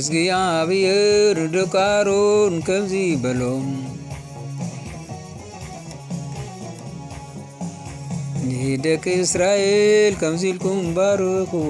እግዚአብሔር ደቃሮን ከምዚ በሎም ንደቂ እስራኤል ከምዚ ኢልኩም ባርኽዎ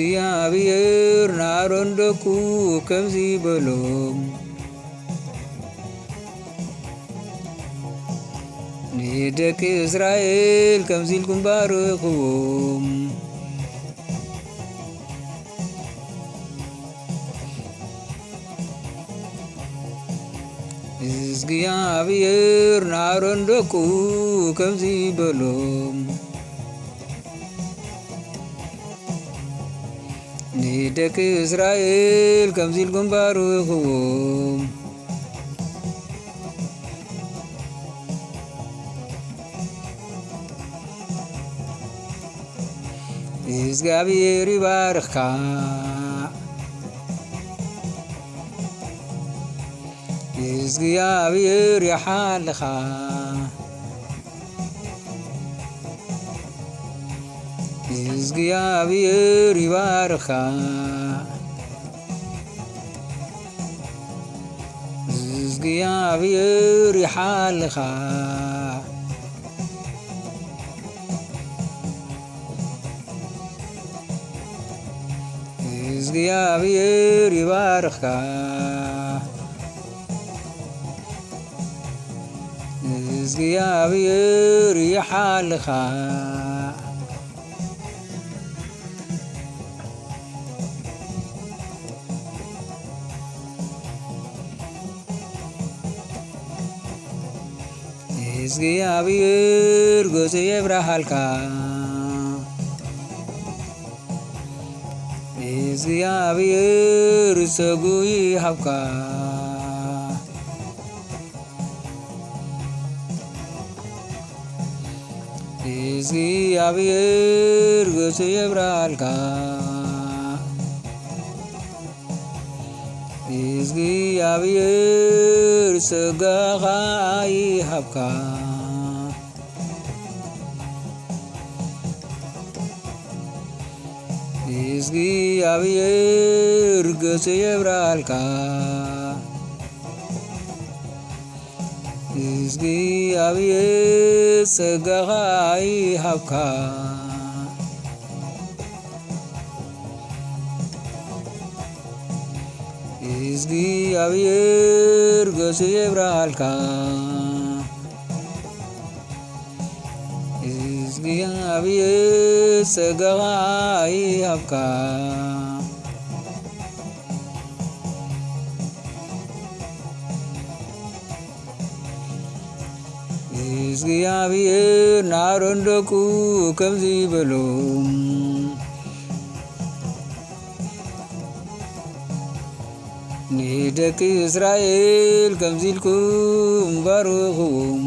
እግዚአብሔር ንኣሮን ደቁ ከምዚ በሎም ንደቂ እስራኤል ከምዚ ኢልኩም ባርኽዎም እግዚአብሔር ንኣሮን ደቁ ከምዚ በሎም ንደቂ እስራኤል ከምዚ ኢልኩም ባርኽዎም እግዚአብሔር ይባርኽካ እግዚአብሔር ይሓልኻ እግዚአብሔር ይባርኽካ እግዚአብሔር ይሓልኻ እግዚአብሔር ይባርኽካ እግዚአብሔር ይሓልኻ እግዚአብሔር ገጹ የብራሃልካ እግዚአብሔር ጸጉ ይሃብካ እግዚአብሔር ገጹ የብራሃልካ እግዚአብሔር ጸጋኻ ይሃብካ እግዚአብሔር ገጹ የብራሃልካ እግዚአብሔር ጸጋኻ ይሃብካ እግዚአብሔር ገጹ የብራሃልካ እግዚአብሔር ጸጋኻ ይሃብካ እግዚአብሔር ንኣሮን ደቁ ከምዚ በሎም ንደቂ እስራኤል ከምዚ ኢልኩም ባርኽዎም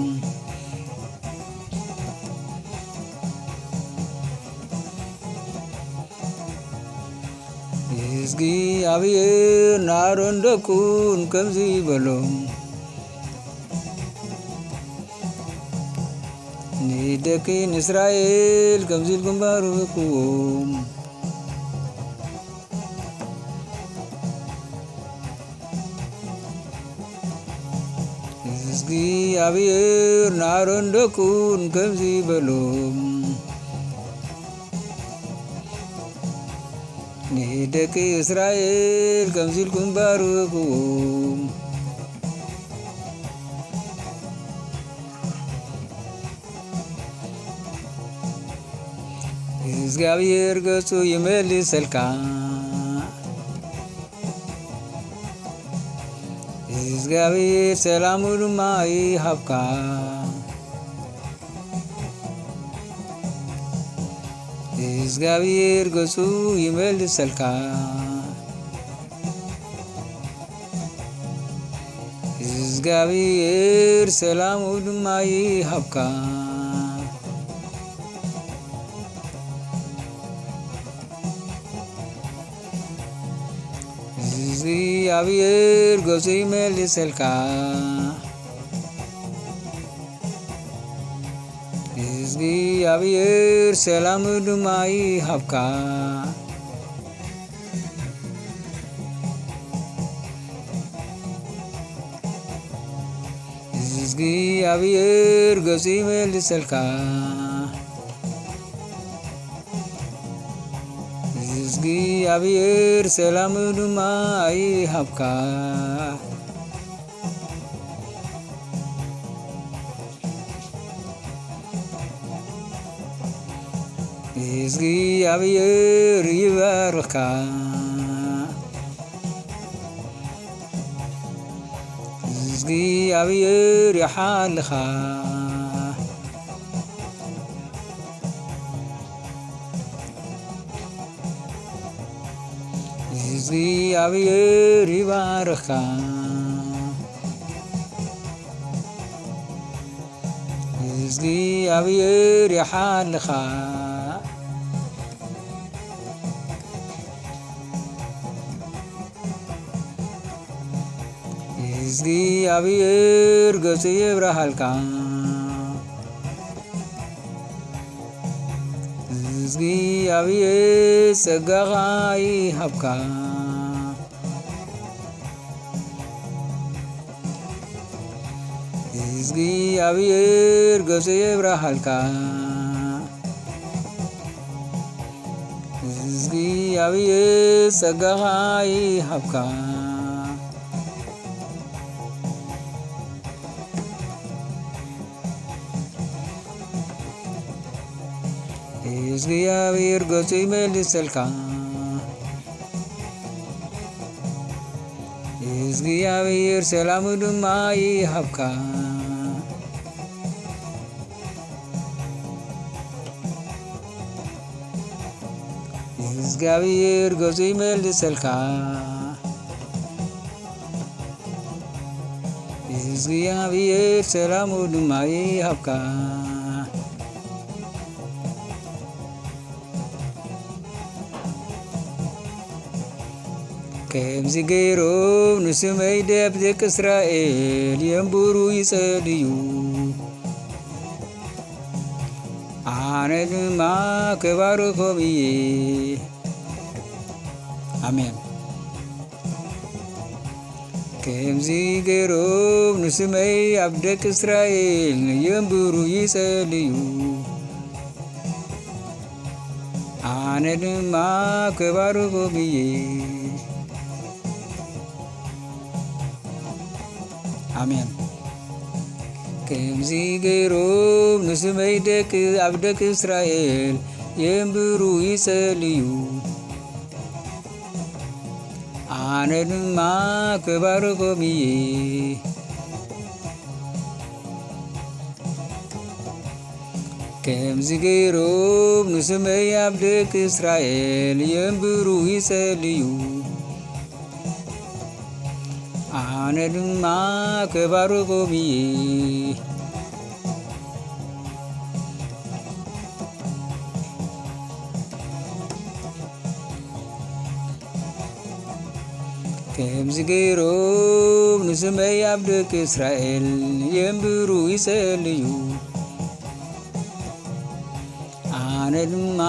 እግዚአብሔር ንኣሮን ደቁን ከምዚ በሎም ንደቂ እስራኤል ከምዚ ኢልኩም ባርኽዎም እግዚአብሔር ንኣሮን ደቁን ከምዚ በሎም ንደቂ እስራኤል ከምዚ ኢልኩም ባርኽዎም እግዚአብሔር ገጹ ይመልሰልካ እግዚአብሔር ሰላሙ ድማ ይሃብካ እግዚአብሔር ገጹ ይመልሰልካ እግዚአብሔር ሰላሙ ድማ ይሃብካ እግዚአብሔር ገጹ ይመልሰልካ እግዚአብሔር ሰላም ድማ ይሃብካ እግዚአብሔር ገጹ ይመልሰልካ እግዚአብሔር ሰላም ድማ ይሃብካ እግዚአብሔር ይባርካ እግዚአብሔር ይሓልኻ እግዚአብሔር ይባርካ እግዚአብሔር ይሓልኻ እግዚአብሔር ገጹ ይብራሃልካ እግዚአብሔር ጸጋኻ ይሃብካ እግዚአብሔር ገጹ ይብራሃልካ እግዚአብሔር ጸጋኻ ይሃብካ እግዚአብሔር ገጹ ይመልሰልካ እግዚአብሔር ሰላም ድማ ይሃብካ እግዚአብሔር ገጹ ይመልሰልካ እግዚአብሔር ሰላም ድማ ይሃብካ ከምዚ ገይሮም ንስመይ ደቂ እስራኤል የንብሩ ይጸልዩ ኣነ ድማ ክባርኮም እየ ኣሜን ከምዚ ገይሮም ንስመይ ኣብ ደቂ እስራኤል የንብሩ ይጸልዩ ኣነ ድማ ክባርኮም እየ ኣሜን ከምዚ ገይሮም ንስመይ ኣብ ደቂ እስራኤል የንብሩ ይጸልዩ ኣነ ድማ ክባርኮም እየ ከምዚ ገይሮም ንስመይ ኣብ ደቂ እስራኤል የንብሩ ይጸልዩ ኣነ ድማ ክባርኮም እየ ከምዚ ገይሮም ንስመይ ኣብ ደቂ እስራኤል የንብሩ ይጸልዩ ኣነ ድማ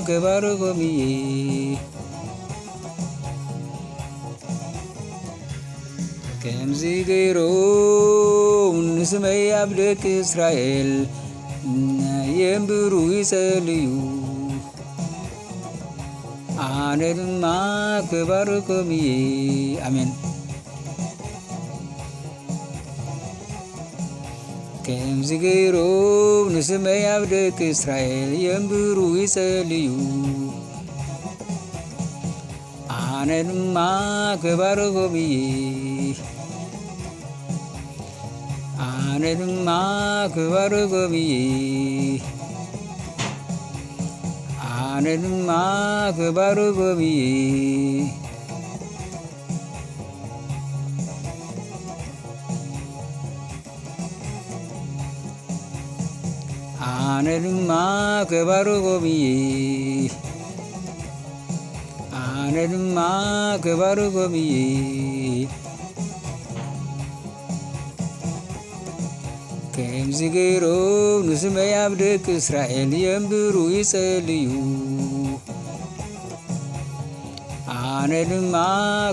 ክባርኮም እየ ከምዚ ገይሮም ንስመይ ኣብ ደቂ እስራኤል የንብሩ ይጸልዩ ኣነ ድማ ክባርኮም እየ ኣሜን ከምዚ ገይሮም ንስመይ ኣብ ደቂ እስራኤል የንብሩ ይጸልዩ ኣነ ድማ ክባርኮም እየ ኣነ ድማ ክባርኮም እየ ኣነ ድማ ክባርኮም እየ ኣነ ድማ ክባርኮም እየ ኣነ ድማ ክባርኮም እየ ከምዚ ገይሮም ንስመይ ኣብ ደቂ እስራኤል የንብሩ ይጸልዩ ኣነ ድማ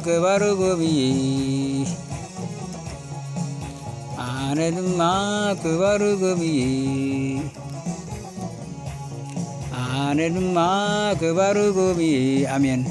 ክባርጎም እየ ኣነ ድማ ክባርጎም እየ ኣነ ድማ ክባርጎም እየ ኣሜን